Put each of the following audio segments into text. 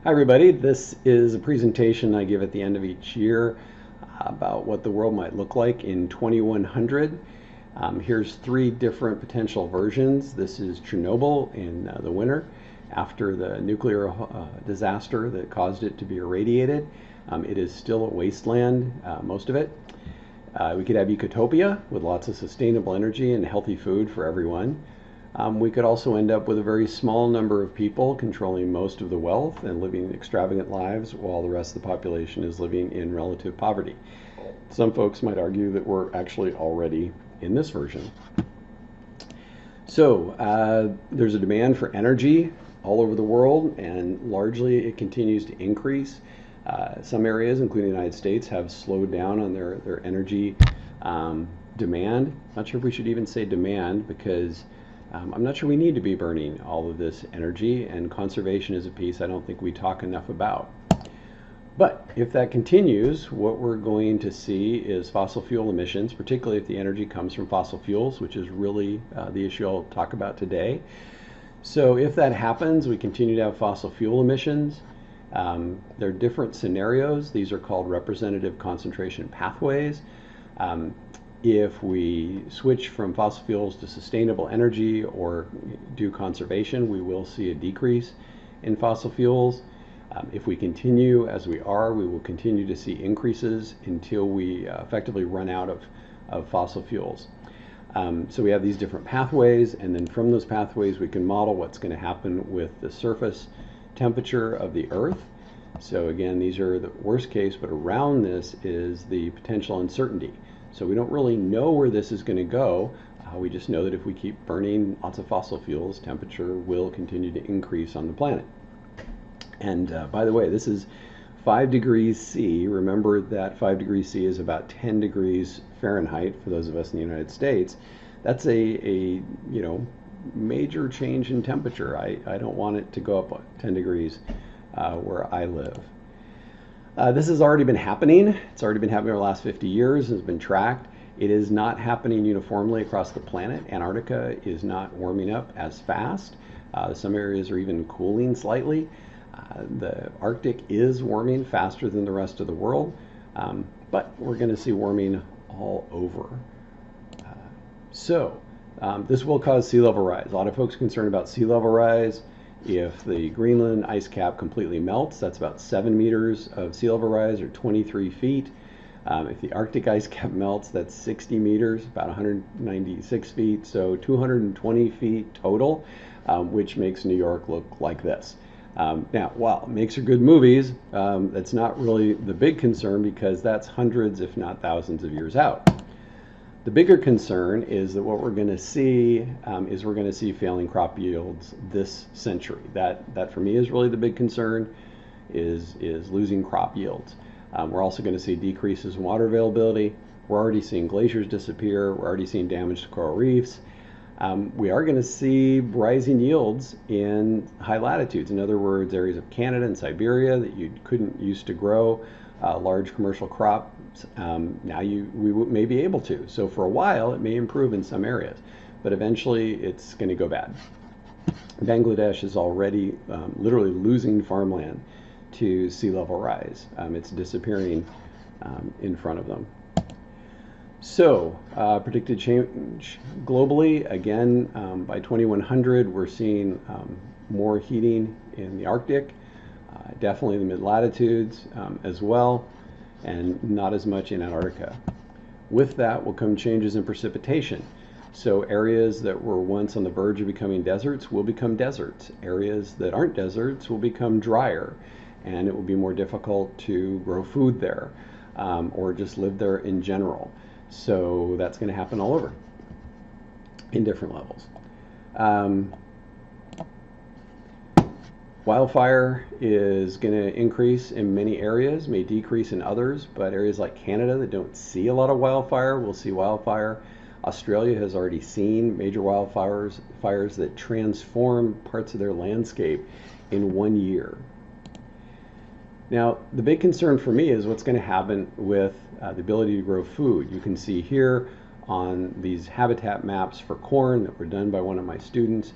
Hi everybody, this is a presentation I give at the end of each year about what the world might look like in 2100. Here's three different potential versions. This is Chernobyl in the winter after the nuclear disaster that caused it to be irradiated. It is still a wasteland, most of it. We could have Ecotopia with lots of sustainable energy and healthy food for everyone. We could also end up with a very small number of people controlling most of the wealth and living extravagant lives while the rest of the population is living in relative poverty. Some folks might argue that we're actually already in this version. So there's a demand for energy all over the world, and largely it continues to increase. Some areas, including the United States, have slowed down on their energy demand. Not sure if we should even say demand, because I'm not sure we need to be burning all of this energy, and conservation is a piece I don't think we talk enough about. But if that continues, what we're going to see is fossil fuel emissions, particularly if the energy comes from fossil fuels, which is really the issue I'll talk about today. So if that happens, we continue to have fossil fuel emissions. There are different scenarios. These are called representative concentration pathways. If we switch from fossil fuels to sustainable energy or do conservation, we will see a decrease in fossil fuels. If we continue as we are, we will continue to see increases until we effectively run out of fossil fuels. So we have these different pathways, and then from those pathways we can model what's going to happen with the surface temperature of the Earth. So again, these are the worst case, but around this is the potential uncertainty. So we don't really know where this is going to go. We just know that if we keep burning lots of fossil fuels, temperature will continue to increase on the planet. And by the way, this is 5 degrees C. Remember that 5 degrees C is about 10 degrees Fahrenheit for those of us in the United States. That's a major change in temperature. I don't want it to go up 10 degrees where I live. This has already been happening. It's already been happening over the last 50 years. Has been tracked. It is not happening uniformly across the planet. Antarctica is not warming up as fast. Some areas are even cooling slightly. The Arctic is warming faster than the rest of the world, but we're going to see warming all over. So this will cause sea level rise. A lot of folks are concerned about sea level rise. If the Greenland ice cap completely melts, that's about 7 meters of sea level rise, or 23 feet. If the Arctic ice cap melts, that's 60 meters, about 196 feet, so 220 feet total, which makes New York look like this. Now, while it makes for good movies, that's not really the big concern, because that's hundreds, if not thousands of years out. The bigger concern is that what we're going to see failing crop yields this century. That for me is really the big concern, is losing crop yields. We're also going to see decreases in water availability. We're already seeing glaciers disappear. We're already seeing damage to coral reefs. We are going to see rising yields in high latitudes. In other words, areas of Canada and Siberia that you couldn't used to grow large commercial crops, now we may be able to. So for a while it may improve in some areas, but eventually it's going to go bad. Bangladesh is already literally losing farmland to sea level rise. It's disappearing in front of them. So predicted change globally, again, by 2100 we're seeing more heating in the Arctic, definitely in the mid-latitudes as well, and not as much in Antarctica. With that will come changes in precipitation. So areas that were once on the verge of becoming deserts will become deserts. Areas that aren't deserts will become drier, and it will be more difficult to grow food there or just live there in general. So that's going to happen all over in different levels. Wildfire is going to increase in many areas, may decrease in others, but areas like Canada that don't see a lot of wildfire will see wildfire. Australia has already seen major fires that transform parts of their landscape in 1 year. Now, the big concern for me is what's going to happen with the ability to grow food. You can see here on these habitat maps for corn that were done by one of my students,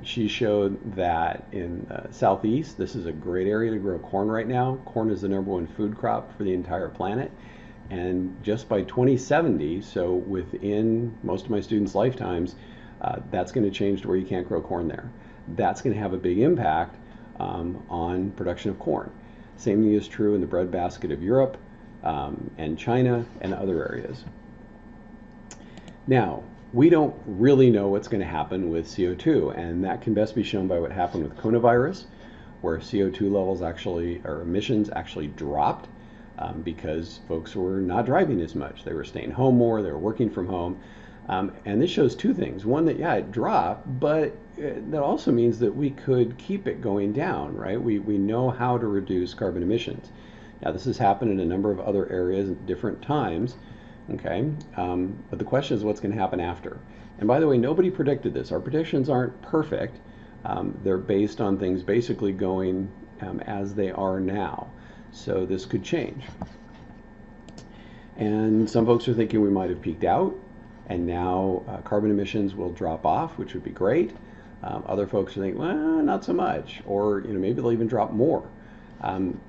She showed that in southeast, this is a great area to grow corn right now. Corn is the #1 food crop for the entire planet. And just by 2070, so within most of my students' lifetimes, that's going to change to where you can't grow corn there. That's going to have a big impact on production of corn. Same thing is true in the breadbasket of Europe and China and other areas. Now, we don't really know what's going to happen with CO2, and that can best be shown by what happened with coronavirus, where CO2 levels actually, or emissions actually dropped because folks were not driving as much. They were staying home more, they were working from home. And this shows two things. One, that yeah, it dropped, but that also means that we could keep it going down, right? We know how to reduce carbon emissions. Now, this has happened in a number of other areas at different times, okay? But the question is what's going to happen after. And by the way, nobody predicted this. Our predictions aren't perfect. They're based on things basically going as they are now. So this could change. And some folks are thinking we might have peaked out, and now carbon emissions will drop off, which would be great. Other folks are thinking, well, not so much, or maybe they'll even drop more.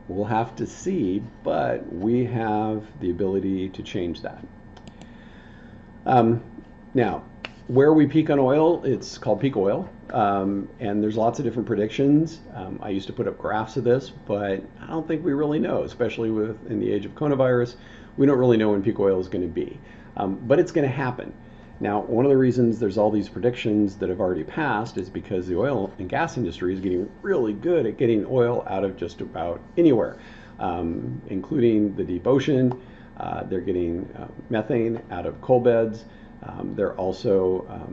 We'll have to see, but we have the ability to change that. Now, where we peak on oil, it's called peak oil, and there's lots of different predictions. I used to put up graphs of this, but I don't think we really know, especially in the age of coronavirus. We don't really know when peak oil is going to be, but it's going to happen. Now, one of the reasons there's all these predictions that have already passed is because the oil and gas industry is getting really good at getting oil out of just about anywhere, including the deep ocean. They're getting methane out of coal beds. They're also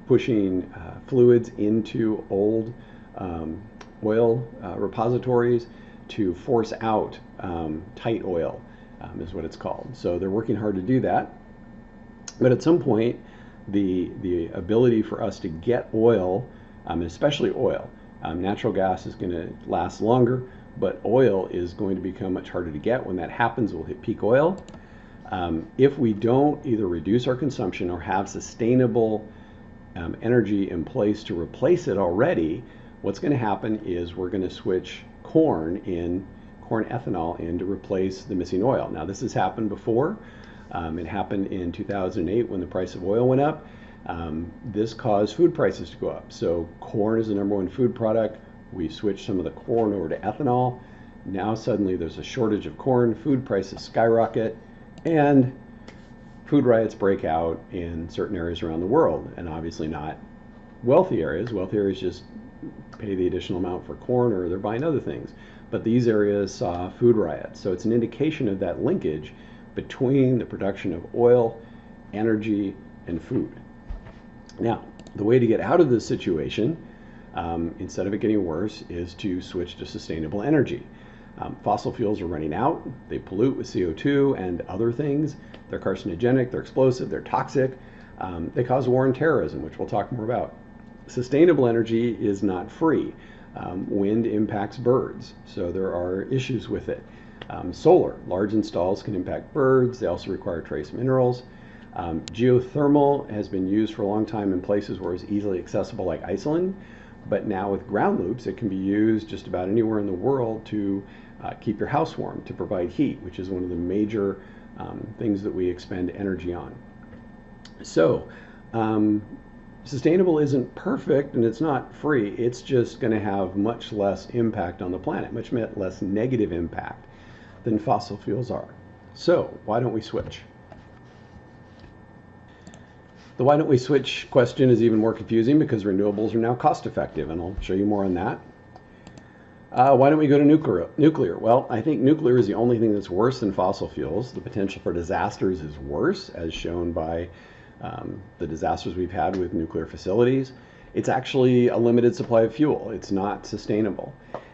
pushing fluids into old oil repositories to force out tight oil, is what it's called. So they're working hard to do that. But at some point, the ability for us to get oil, especially oil, natural gas is going to last longer, but oil is going to become much harder to get. When that happens, we'll hit peak oil. If we don't either reduce our consumption or have sustainable energy in place to replace it already, what's going to happen is we're going to switch corn ethanol in to replace the missing oil. Now, this has happened before. It happened in 2008 when the price of oil went up. This caused food prices to go up. So corn is the #1 food product. We switched some of the corn over to ethanol. Now suddenly there's a shortage of corn, food prices skyrocket, and food riots break out in certain areas around the world, and obviously not wealthy areas. Wealthy areas just pay the additional amount for corn, or they're buying other things. But these areas saw food riots. So it's an indication of that linkage between the production of oil, energy, and food. Now, the way to get out of this situation, instead of it getting worse, is to switch to sustainable energy. Fossil fuels are running out. They pollute with CO2 and other things. They're carcinogenic, they're explosive, they're toxic. They cause war and terrorism, which we'll talk more about. Sustainable energy is not free. Wind impacts birds, so there are issues with it. Solar, large installs can impact birds. They also require trace minerals. Geothermal has been used for a long time in places where it's easily accessible, like Iceland. But now with ground loops, it can be used just about anywhere in the world to keep your house warm, to provide heat, which is one of the major things that we expend energy on. So, sustainable isn't perfect and it's not free. It's just going to have much less impact on the planet, much less negative impact than fossil fuels are. So why don't we switch? The why don't we switch question is even more confusing because renewables are now cost effective, and I'll show you more on that. Why don't we go to nuclear? Well, I think nuclear is the only thing that's worse than fossil fuels. The potential for disasters is worse, as shown by the disasters we've had with nuclear facilities. It's actually a limited supply of fuel. It's not sustainable.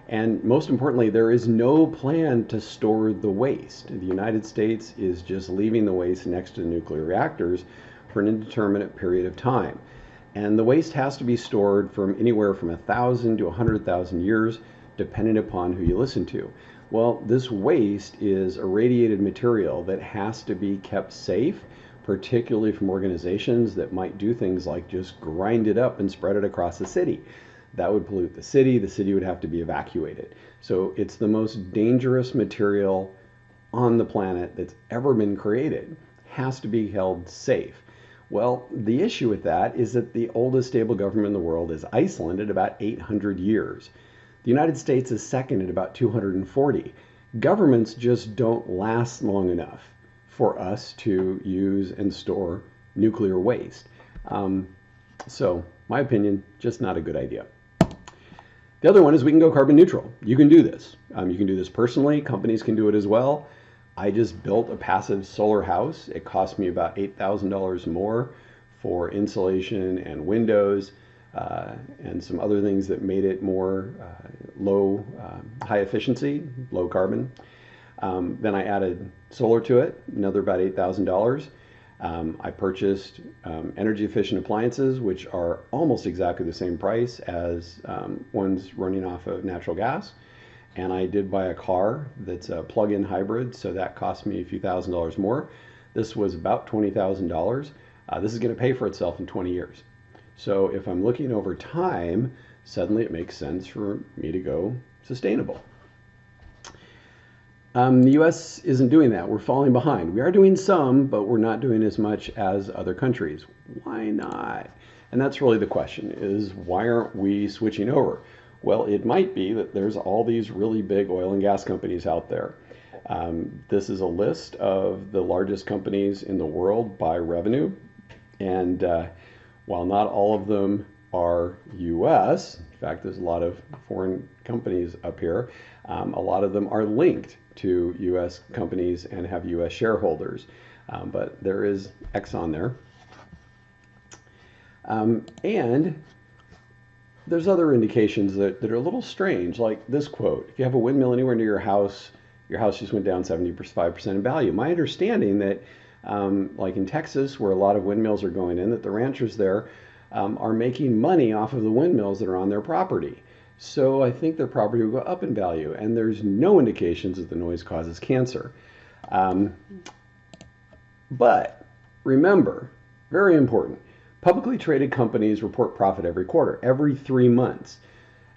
And most importantly, there is no plan to store the waste. The United States is just leaving the waste next to the nuclear reactors for an indeterminate period of time. And the waste has to be stored from anywhere from 1,000 to 100,000 years, depending upon who you listen to. Well, this waste is irradiated material that has to be kept safe particularly from organizations that might do things like just grind it up and spread it across the city. That would pollute the city would have to be evacuated. So it's the most dangerous material on the planet that's ever been created, has to be held safe. Well, the issue with that is that the oldest stable government in the world is Iceland at about 800 years. The United States is second at about 240. Governments just don't last long enough for us to use and store nuclear waste. So, my opinion, just not a good idea. The other one is we can go carbon neutral. You can do this. You can do this personally. Companies can do it as well. I just built a passive solar house. It cost me about $8,000 more for insulation and windows and some other things that made it more high efficiency, low carbon. Then I added solar to it, another about $8,000. I purchased energy efficient appliances, which are almost exactly the same price as ones running off of natural gas. And I did buy a car that's a plug-in hybrid, so that cost me a few $1,000s more. This was about $20,000. This is going to pay for itself in 20 years. So if I'm looking over time, suddenly it makes sense for me to go sustainable. The U.S. isn't doing that. We're falling behind. We are doing some, but we're not doing as much as other countries. Why not? And that's really the question, is why aren't we switching over? Well, it might be that there's all these really big oil and gas companies out there. This is a list of the largest companies in the world by revenue. And while not all of them are U.S., in fact, there's a lot of foreign companies up here, a lot of them are linked to U.S. companies and have U.S. shareholders. But there is Exxon there. And there's other indications that are a little strange, like this quote: if you have a windmill anywhere near your house just went down 75% in value. My understanding that, like in Texas, where a lot of windmills are going in, that the ranchers there are making money off of the windmills that are on their property. So I think their property will go up in value, and there's no indications that the noise causes cancer. But remember, very important, publicly traded companies report profit every quarter, every 3 months.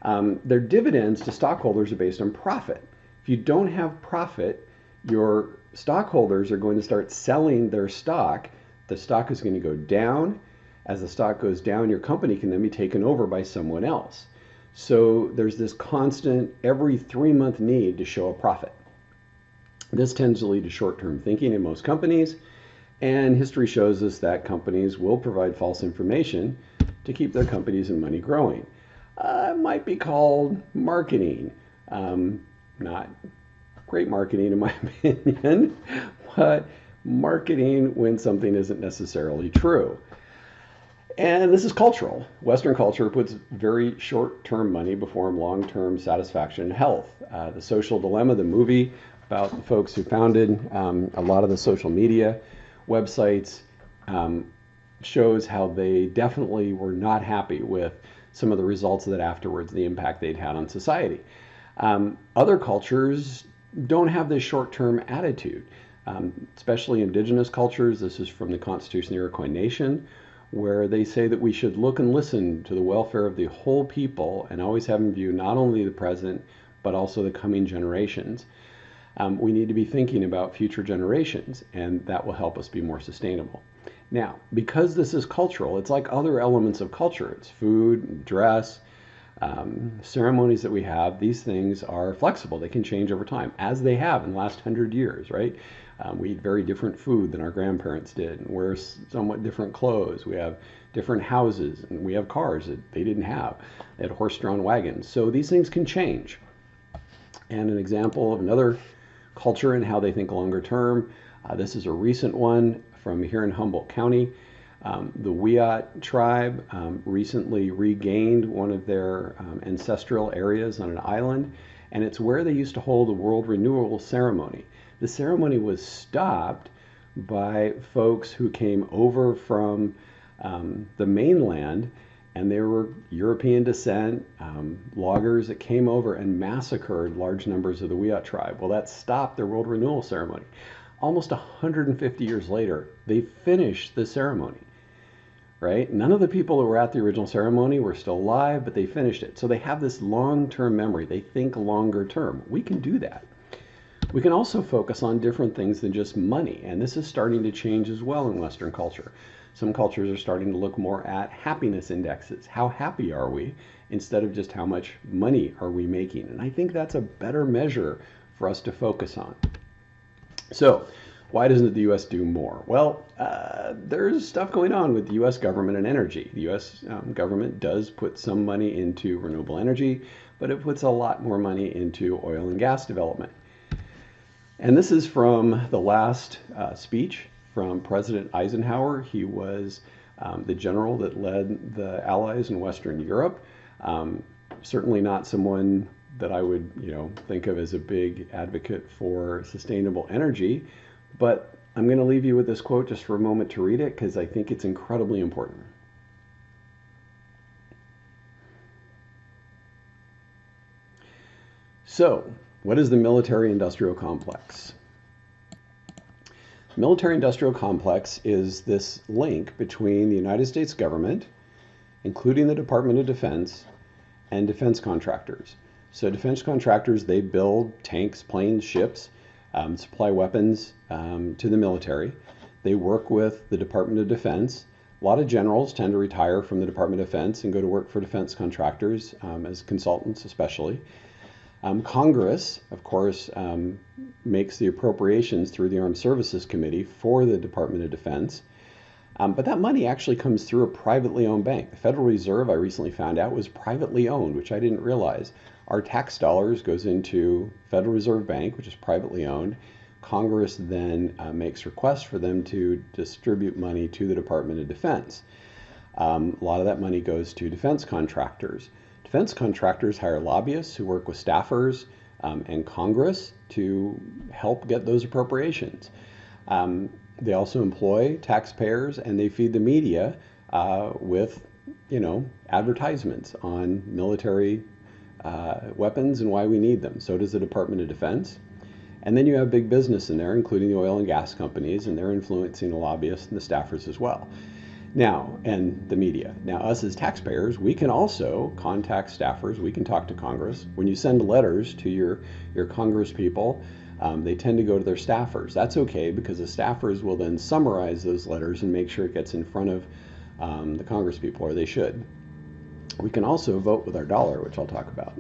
Their dividends to stockholders are based on profit. If you don't have profit, your stockholders are going to start selling their stock. The stock is going to go down. As the stock goes down, your company can then be taken over by someone else. So there's this constant, every 3-month need to show a profit. This tends to lead to short-term thinking in most companies. And history shows us that companies will provide false information to keep their companies and money growing. It might be called marketing. Not great marketing in my opinion, but marketing when something isn't necessarily true. And this is cultural. Western culture puts very short-term money before long-term satisfaction and health. The Social Dilemma, the movie about the folks who founded a lot of the social media websites, shows how they definitely were not happy with some of the results of that afterwards, the impact they'd had on society. Other cultures don't have this short-term attitude, especially indigenous cultures. This is from the Constitution of the Iroquois Nation, where they say that we should look and listen to the welfare of the whole people and always have in view not only the present, but also the coming generations. We need to be thinking about future generations, and that will help us be more sustainable. Now, because this is cultural, it's like other elements of culture. It's food, dress, ceremonies that we have. These things are flexible. They can change over time, as they have in the last 100 years, right? We eat very different food than our grandparents did, and wear somewhat different clothes. We have different houses, and we have cars that they didn't have. They had horse-drawn wagons. So these things can change. And an example of another culture and how they think longer term, this is a recent one from here in Humboldt County. The Wiyot tribe recently regained one of their ancestral areas on an island, and it's where they used to hold the World Renewal Ceremony. The ceremony was stopped by folks who came over from the mainland, and they were European descent, loggers that came over and massacred large numbers of the Wiyot tribe. Well, that stopped their World Renewal Ceremony. almost 150 years later, they finished the ceremony, right? None of the people that were at the original ceremony were still alive, but they finished it. So they have this long-term memory. They think longer term. We can do that. We can also focus on different things than just money, and this is starting to change as well in Western culture. Some cultures are starting to look more at happiness indexes. How happy are we, instead of just how much money are we making? And I think that's a better measure for us to focus on. So, why doesn't the U.S. do more? Well, there's stuff going on with the U.S. government and energy. The U.S. Government does put some money into renewable energy, but it puts a lot more money into oil and gas development. And this is from the last speech from President Eisenhower. He was the general that led the Allies in Western Europe. Certainly not someone that I would, think of as a big advocate for sustainable energy. But I'm going to leave you with this quote just for a moment to read it, because I think it's incredibly important. So, what is the military-industrial complex? Military-industrial complex is this link between the United States government, including the Department of Defense, and defense contractors. So defense contractors, they build tanks, planes, ships, supply weapons to the military. They work with the Department of Defense. A lot of generals tend to retire from the Department of Defense and go to work for defense contractors as consultants especially. Congress, of course, makes the appropriations through the Armed Services Committee for the Department of Defense. But that money actually comes through a privately owned bank. The Federal Reserve, I recently found out, was privately owned, which I didn't realize. Our tax dollars goes into Federal Reserve Bank, which is privately owned. Congress then makes requests for them to distribute money to the Department of Defense. A lot of that money goes to defense contractors. Defense contractors hire lobbyists who work with staffers and Congress to help get those appropriations. They also employ taxpayers, and they feed the media with, advertisements on military weapons and why we need them. So does the Department of Defense. And then you have big business in there, including the oil and gas companies, and they're influencing the lobbyists and the staffers as well. Now, and the media. Now, us as taxpayers, we can also contact staffers. We can talk to Congress. When you send letters to your Congress people, they tend to go to their staffers. That's okay, because the staffers will then summarize those letters and make sure it gets in front of the Congress people, or they should. We can also vote with our dollar, which I'll talk about.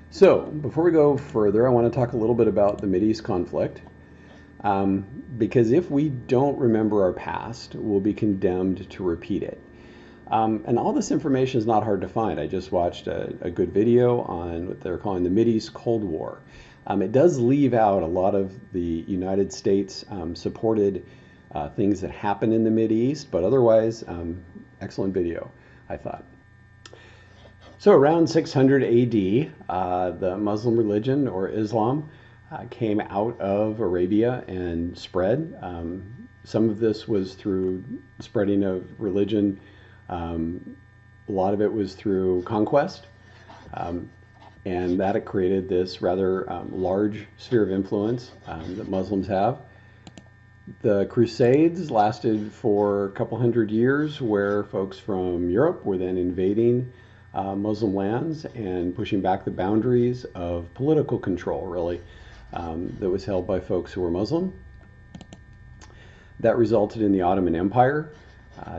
So, before we go further, I want to talk a little bit about the Mideast conflict. Because if we don't remember our past, we'll be condemned to repeat it. And all this information is not hard to find. I just watched a good video on what they're calling the Mideast Cold War. It does leave out a lot of the United States supported things that happen in the Mideast, but otherwise, excellent video, I thought. So around 600 AD, the Muslim religion, or Islam, came out of Arabia and spread. Some of this was through spreading of religion. A lot of it was through conquest. And that it created this rather large sphere of influence that Muslims have. The Crusades lasted for a couple hundred years, where folks from Europe were then invading Muslim lands and pushing back the boundaries of political control, really, that was held by folks who were Muslim. That resulted in the Ottoman Empire.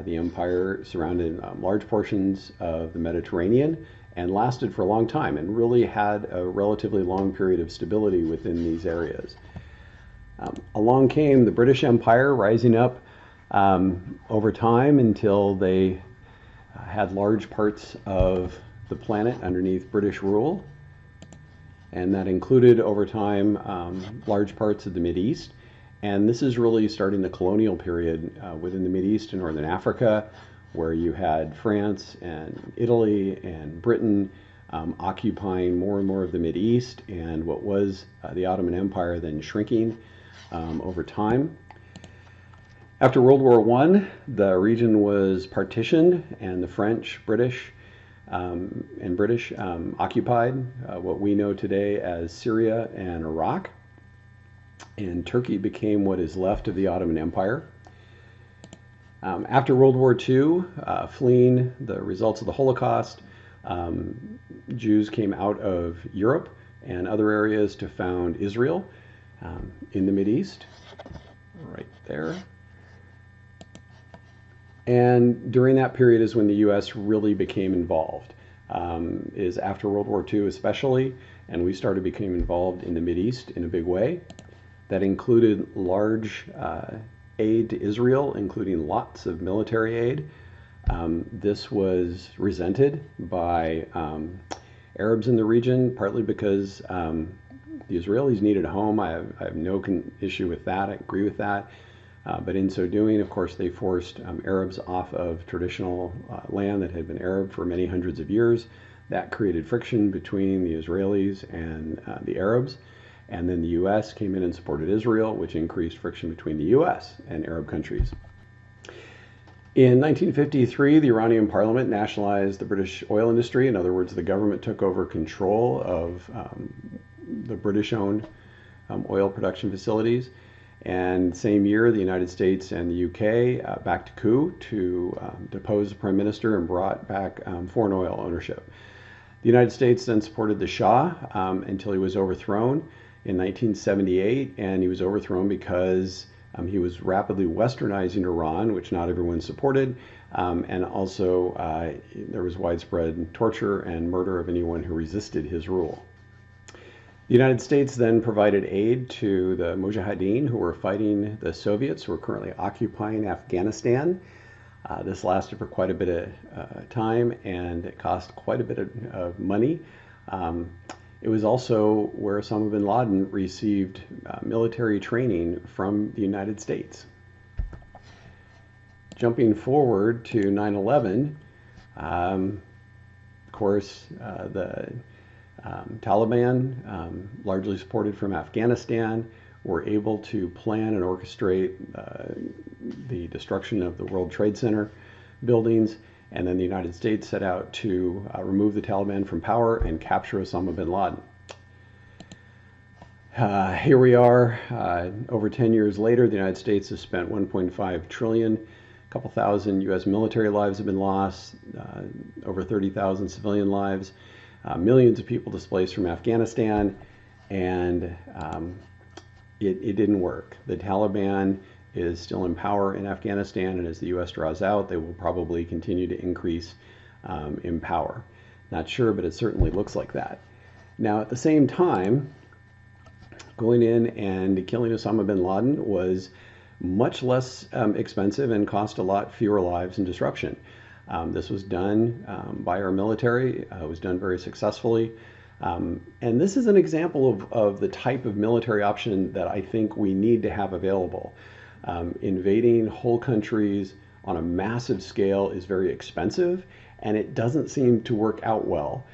The empire surrounded large portions of the Mediterranean and lasted for a long time, and really had a relatively long period of stability within these areas. Along came the British Empire, rising up over time until they had large parts of the planet underneath British rule. And that included, over time, large parts of the Mideast. And this is really starting the colonial period within the Mideast and Northern Africa, where you had France and Italy and Britain occupying more and more of the Mideast, and what was the Ottoman Empire then shrinking over time. After World War I, the region was partitioned, and the French, British, occupied what we know today as Syria and Iraq. and Turkey became what is left of the Ottoman Empire. After World War II, fleeing the results of the Holocaust, Jews came out of Europe and other areas to found Israel in the Mideast, right there. And during that period is when the U.S. really became involved, is after World War II especially, and we started becoming involved in the Mideast in a big way. That included large aid to Israel, including lots of military aid. This was resented by Arabs in the region, partly because the Israelis needed a home. I have no issue with that. I agree with that. But in so doing, of course, they forced Arabs off of traditional land that had been Arab for many hundreds of years. That created friction between the Israelis and the Arabs. And then the U.S. came in and supported Israel, which increased friction between the U.S. and Arab countries. In 1953, the Iranian parliament nationalized the British oil industry. In other words, the government took over control of the British-owned oil production facilities. And same year, the United States and the UK backed a coup to depose the prime minister and brought back foreign oil ownership. The United States then supported the Shah until he was overthrown in 1978, and he was overthrown because he was rapidly westernizing Iran, which not everyone supported, and also there was widespread torture and murder of anyone who resisted his rule. The United States then provided aid to the Mujahideen who were fighting the Soviets, who were currently occupying Afghanistan. This lasted for quite a bit of time, and it cost quite a bit of money. It was also where Osama bin Laden received military training from the United States. Jumping forward to 9/11, of course, the Taliban, largely supported from Afghanistan, were able to plan and orchestrate the destruction of the World Trade Center buildings, and then the United States set out to remove the Taliban from power and capture Osama bin Laden. Here we are, over 10 years later. The United States has spent $1.5 trillion. A couple thousand U.S. military lives have been lost, over 30,000 civilian lives, millions of people displaced from Afghanistan, and it didn't work. The Taliban is still in power in Afghanistan, and as the U.S. draws out, they will probably continue to increase in power. Not sure, but it certainly looks like that. Now, at the same time, going in and killing Osama bin Laden was much less expensive and cost a lot fewer lives and disruption. This was done by our military. It was done very successfully. And this is an example of the type of military option that I think we need to have available. Invading whole countries on a massive scale is very expensive, and it doesn't seem to work out well.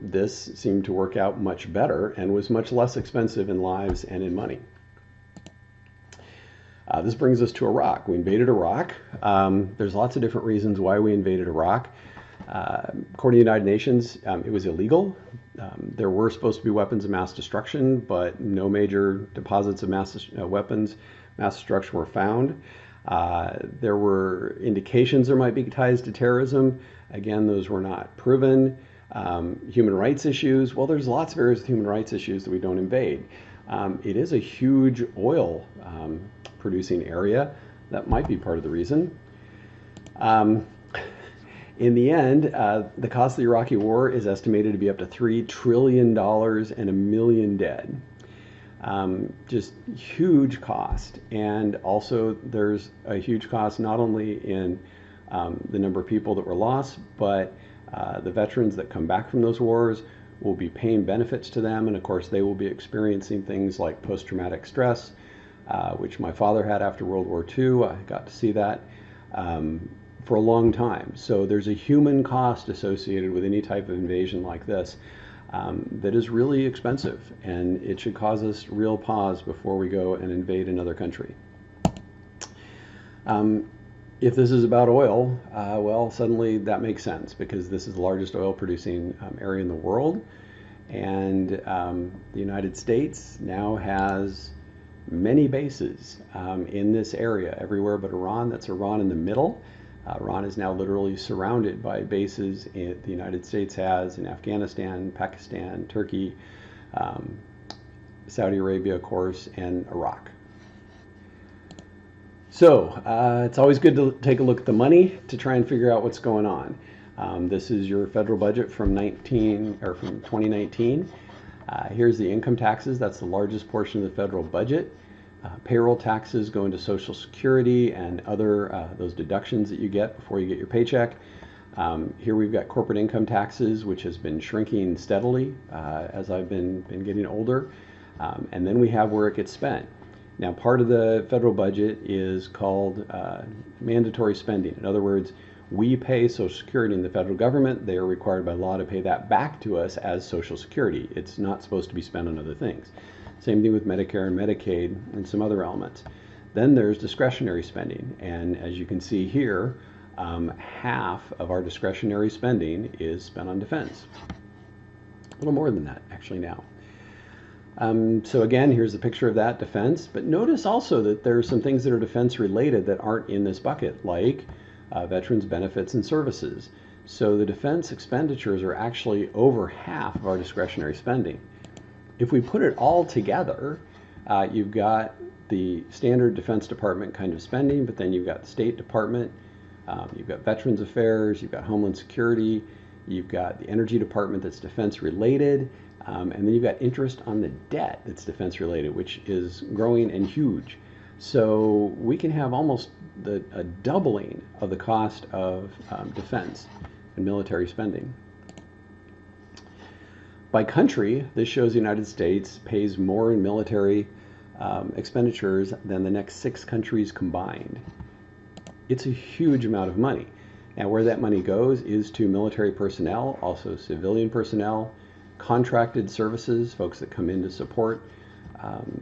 This seemed to work out much better and was much less expensive in lives and in money. This brings us to Iraq. We invaded Iraq. There's lots of different reasons why we invaded Iraq. According to the United Nations, it was illegal. There were supposed to be weapons of mass destruction, but no major deposits of weapons mass destruction were found. There were indications there might be ties to terrorism. Again, those were not proven. Human rights issues. Well, there's lots of areas of human rights issues that we don't invade. It is a huge oil producing area. That might be part of the reason. In the end, the cost of the Iraqi war is estimated to be up to $3 trillion and 1 million dead. Just huge cost. And also there's a huge cost not only in the number of people that were lost, but the veterans that come back from those wars will be paying benefits to them. And of course, they will be experiencing things like post-traumatic stress, which my father had after World War II. I got to see that for a long time. So there's a human cost associated with any type of invasion like this that is really expensive, and it should cause us real pause before we go and invade another country. If this is about oil, well, suddenly that makes sense, because this is the largest oil producing area in the world, and the United States now has many bases in this area, everywhere but Iran. That's Iran in the middle. Iran is now literally surrounded by bases the United States has in Afghanistan, Pakistan, Turkey, Saudi Arabia, of course, and Iraq. So it's always good to take a look at the money to try and figure out what's going on. This is your federal budget from 2019. Here's the income taxes. That's the largest portion of the federal budget. Payroll taxes go into Social Security and other those deductions that you get before you get your paycheck. Here we've got corporate income taxes, which has been shrinking steadily as I've been getting older. And then we have where it gets spent. Now, part of the federal budget is called mandatory spending. In other words, we pay Social Security in the federal government. They are required by law to pay that back to us as Social Security. It's not supposed to be spent on other things. Same thing with Medicare and Medicaid and some other elements. Then there's discretionary spending. And as you can see here, half of our discretionary spending is spent on defense. A little more than that, actually, now. So again, here's a picture of that defense. But notice also that there are some things that are defense related that aren't in this bucket, like veterans benefits and services. So the defense expenditures are actually over half of our discretionary spending. If we put it all together, you've got the standard Defense Department kind of spending, but then you've got the State Department, you've got Veterans Affairs, you've got Homeland Security, you've got the Energy Department that's defense related, and then you've got interest on the debt that's defense related, which is growing and huge. So we can have almost a doubling of the cost of defense and military spending. By country, this shows the United States pays more in military expenditures than the next 6 countries combined. It's a huge amount of money. Now, where that money goes is to military personnel, also civilian personnel, contracted services, folks that come in to support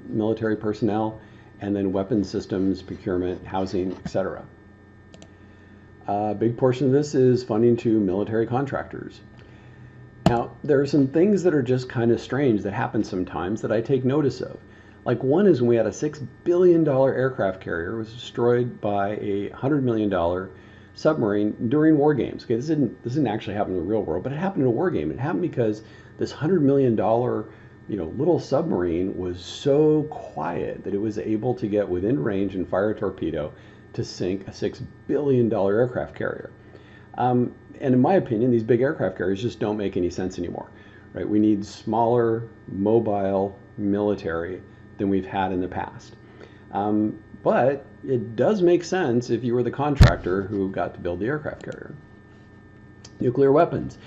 military personnel, and then weapons systems, procurement, housing, etc. A big portion of this is funding to military contractors. Now, there are some things that are just kind of strange that happen sometimes that I take notice of. Like one is when we had a $6 billion aircraft carrier was destroyed by a $100 million submarine during war games. Okay, this didn't actually happen in the real world, but it happened in a war game. It happened because this $100 million little submarine was so quiet that it was able to get within range and fire a torpedo to sink a $6 billion aircraft carrier. And in my opinion, these big aircraft carriers just don't make any sense anymore, right? We need smaller, mobile military than we've had in the past. But it does make sense if you were the contractor who got to build the aircraft carrier. Nuclear weapons.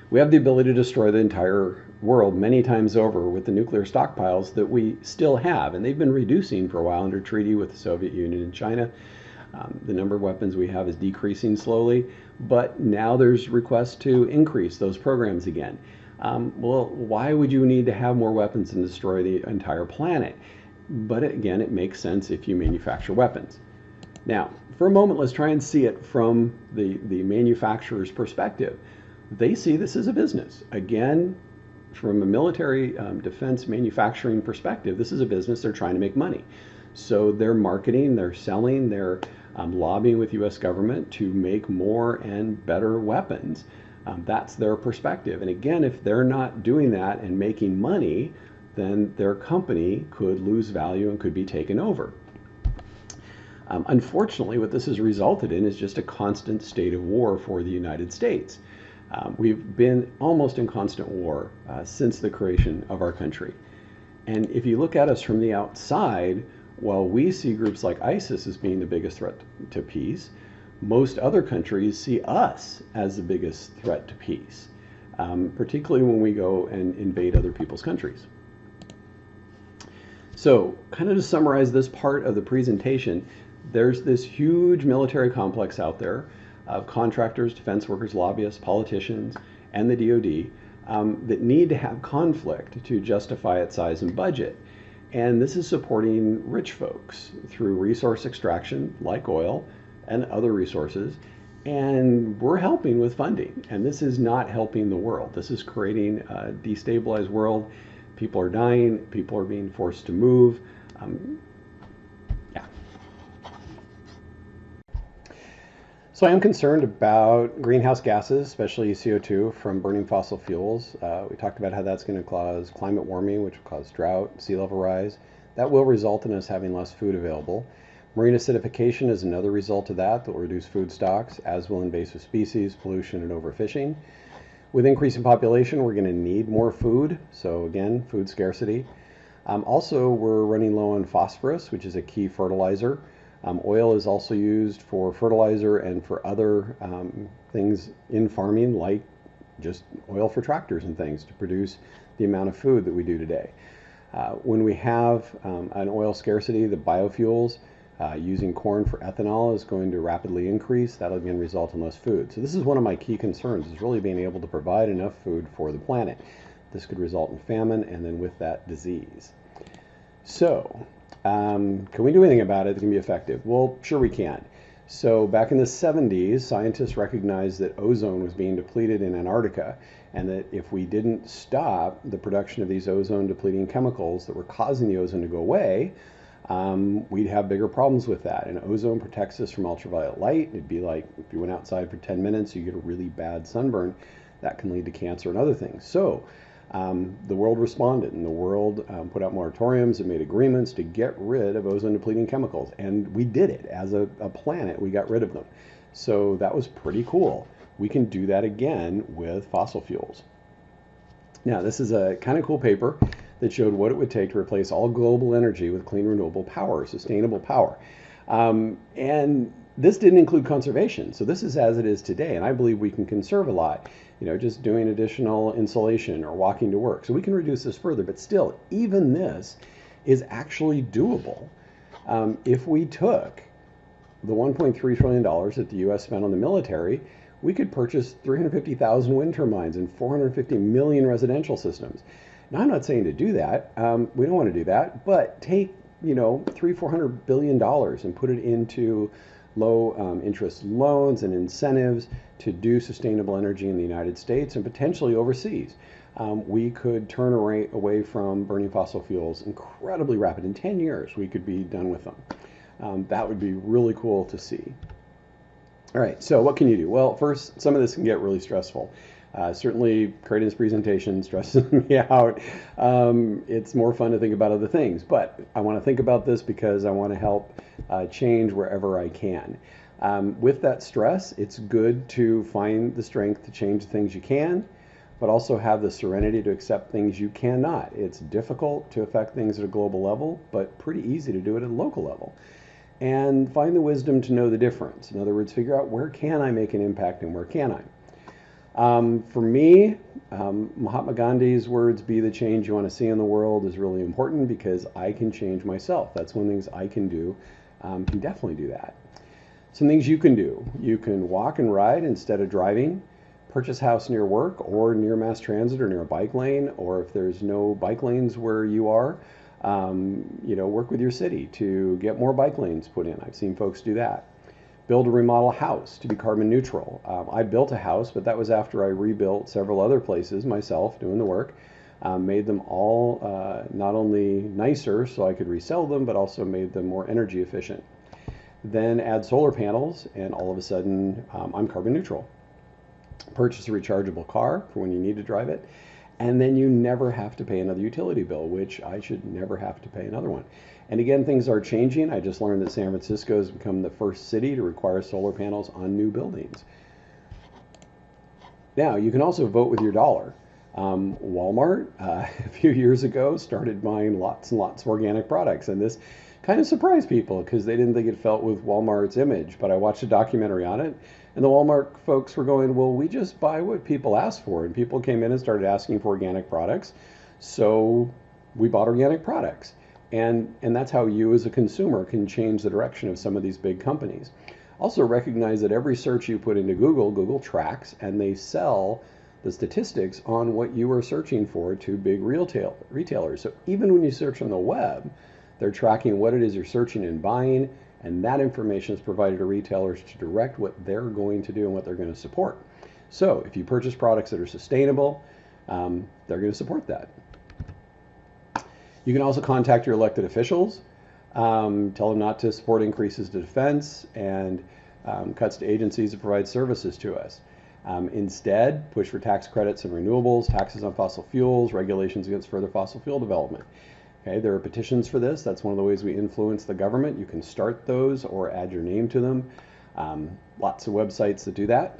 We have the ability to destroy the entire world many times over with the nuclear stockpiles that we still have, and they've been reducing for a while under treaty with the Soviet Union and China. The number of weapons we have is decreasing slowly, but now there's requests to increase those programs again. Well, why would you need to have more weapons and destroy the entire planet? But again, it makes sense if you manufacture weapons. Now, for a moment, let's try and see it from the manufacturer's perspective. They see this as a business. Again, from a military defense manufacturing perspective, this is a business. They're trying to make money. So they're marketing, they're selling, they're lobbying with U.S. government to make more and better weapons. That's their perspective. And again, if they're not doing that and making money, then their company could lose value and could be taken over. Unfortunately, what this has resulted in is just a constant state of war for the United States. We've been almost in constant war since the creation of our country. And if you look at us from the outside, while we see groups like ISIS as being the biggest threat to peace, most other countries see us as the biggest threat to peace, particularly when we go and invade other people's countries. So, kind of to summarize this part of the presentation, there's this huge military complex out there of contractors, defense workers, lobbyists, politicians, and the DoD that need to have conflict to justify its size and budget. And this is supporting rich folks through resource extraction, like oil and other resources. And we're helping with funding. And this is not helping the world. This is creating a destabilized world. People are dying. People are being forced to move. So I am concerned about greenhouse gases, especially CO2 from burning fossil fuels. We talked about how that's going to cause climate warming, which will cause drought, sea level rise. That will result in us having less food available. Marine acidification is another result of that will reduce food stocks, as will invasive species, pollution, and overfishing. With increasing population, we're going to need more food. So again, food scarcity. Also, we're running low on phosphorus, which is a key fertilizer. Oil is also used for fertilizer and for other things in farming, like just oil for tractors and things to produce the amount of food that we do today. When we have an oil scarcity, the biofuels, using corn for ethanol is going to rapidly increase. That'll again result in less food. So this is one of my key concerns, is really being able to provide enough food for the planet. This could result in famine and then with that, disease. So, can we do anything about it that can be effective? Well, sure we can. So back in the 70s, scientists recognized that ozone was being depleted in Antarctica, and that if we didn't stop the production of these ozone depleting chemicals that were causing the ozone to go away, we'd have bigger problems with that. And ozone protects us from ultraviolet light. It'd be like if you went outside for 10 minutes, you get a really bad sunburn. That can lead to cancer and other things. So the world responded, and the world put out moratoriums and made agreements to get rid of ozone depleting chemicals. And we did it as a planet. We got rid of them. So that was pretty cool. We can do that again with fossil fuels. Now, this is a kind of cool paper that showed what it would take to replace all global energy with clean renewable power, sustainable power. And this didn't include conservation. So this is as it is today. And I believe we can conserve a lot, just doing additional insulation or walking to work. So we can reduce this further, but still, even this is actually doable. If we took the $1.3 trillion that the US spent on the military, we could purchase 350,000 wind turbines and 450 million residential systems. Now, I'm not saying to do that. We don't want to do that, but take, $300-400 billion and put it into low interest loans and incentives to do sustainable energy in the United States and potentially overseas. We could turn away from burning fossil fuels incredibly rapid. In 10 years, we could be done with them. That would be really cool to see. All right, so what can you do? Well, first, some of this can get really stressful. Certainly, creating this presentation stresses me out. It's more fun to think about other things, but I want to think about this because I want to help change wherever I can. With that stress, it's good to find the strength to change the things you can, but also have the serenity to accept things you cannot. It's difficult to affect things at a global level, but pretty easy to do it at a local level. And find the wisdom to know the difference. In other words, figure out where can I make an impact and where can I. For me, Mahatma Gandhi's words, "Be the change you want to see in the world," is really important because I can change myself. That's one of the things I can do. Can definitely do that. Some things you can do. You can walk and ride instead of driving. Purchase a house near work or near mass transit or near a bike lane, or if there's no bike lanes where you are, work with your city to get more bike lanes put in. I've seen folks do that. Build or remodel a house to be carbon neutral. I built a house, but that was after I rebuilt several other places myself doing the work. Made them all not only nicer so I could resell them, but also made them more energy efficient. Then add solar panels, and all of a sudden I'm carbon neutral. Purchase a rechargeable car for when you need to drive it, and then you never have to pay another utility bill, which I should never have to pay another one. And again, things are changing. I just learned that San Francisco has become the first city to require solar panels on new buildings. Now, you can also vote with your dollar. Walmart, a few years ago, started buying lots and lots of organic products, and this kind of surprised people because they didn't think it felt with Walmart's image. But I watched a documentary on it, and the Walmart folks were going, well, we just buy what people ask for, and people came in and started asking for organic products, so we bought organic products. And that's how you as a consumer can change the direction of some of these big companies. Also recognize that every search you put into Google, Google tracks, and they sell the statistics on what you are searching for to big retailers. So even when you search on the web, they're tracking what it is you're searching and buying, and that information is provided to retailers to direct what they're going to do and what they're going to support. So if you purchase products that are sustainable, they're going to support that. You can also contact your elected officials, tell them not to support increases to defense, and cuts to agencies that provide services to us. Instead, push for tax credits and renewables, taxes on fossil fuels, regulations against further fossil fuel development. Okay, there are petitions for this. That's one of the ways we influence the government. You can start those or add your name to them. Lots of websites that do that.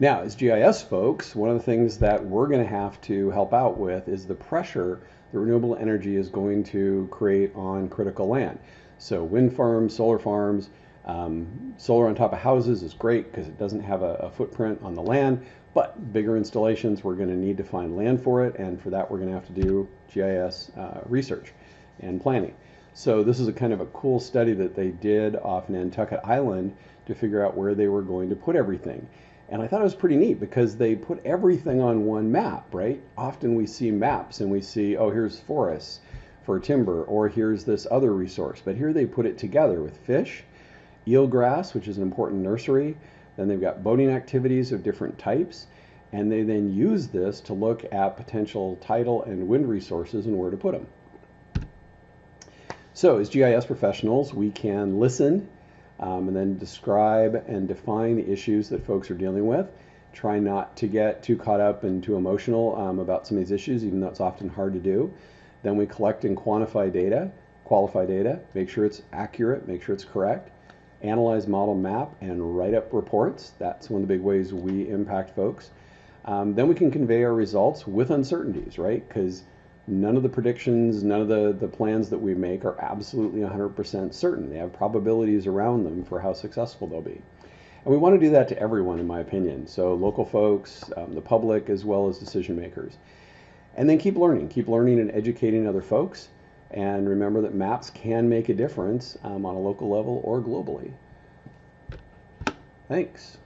Now, as GIS folks, one of the things that we're going to have to help out with is the pressure that renewable energy is going to create on critical land. So wind farms, solar farms, solar on top of houses is great because it doesn't have a footprint on the land, but bigger installations, we're going to need to find land for it, and for that we're going to have to do GIS research and planning. So this is a kind of a cool study that they did off Nantucket Island to figure out where they were going to put everything. And I thought it was pretty neat because they put everything on one map, right? Often we see maps and we see, oh, here's forests for timber, or here's this other resource. But here they put it together with fish, eelgrass, which is an important nursery. Then they've got boating activities of different types. And they then use this to look at potential tidal and wind resources and where to put them. So as GIS professionals, we can listen and then describe and define the issues that folks are dealing with. Try not to get too caught up and too emotional about some of these issues, even though it's often hard to do. Then we collect and quantify data, qualify data, make sure it's accurate, make sure it's correct, analyze, model, map, and write up reports. That's one of the big ways we impact folks. Then we can convey our results with uncertainties, right? Because none of the predictions, none of the plans that we make are absolutely 100% certain. They have probabilities around them for how successful they'll be. And we want to do that to everyone, in my opinion. So local folks, the public, as well as decision makers. And then keep learning and educating other folks. And remember that maps can make a difference on a local level or globally. Thanks.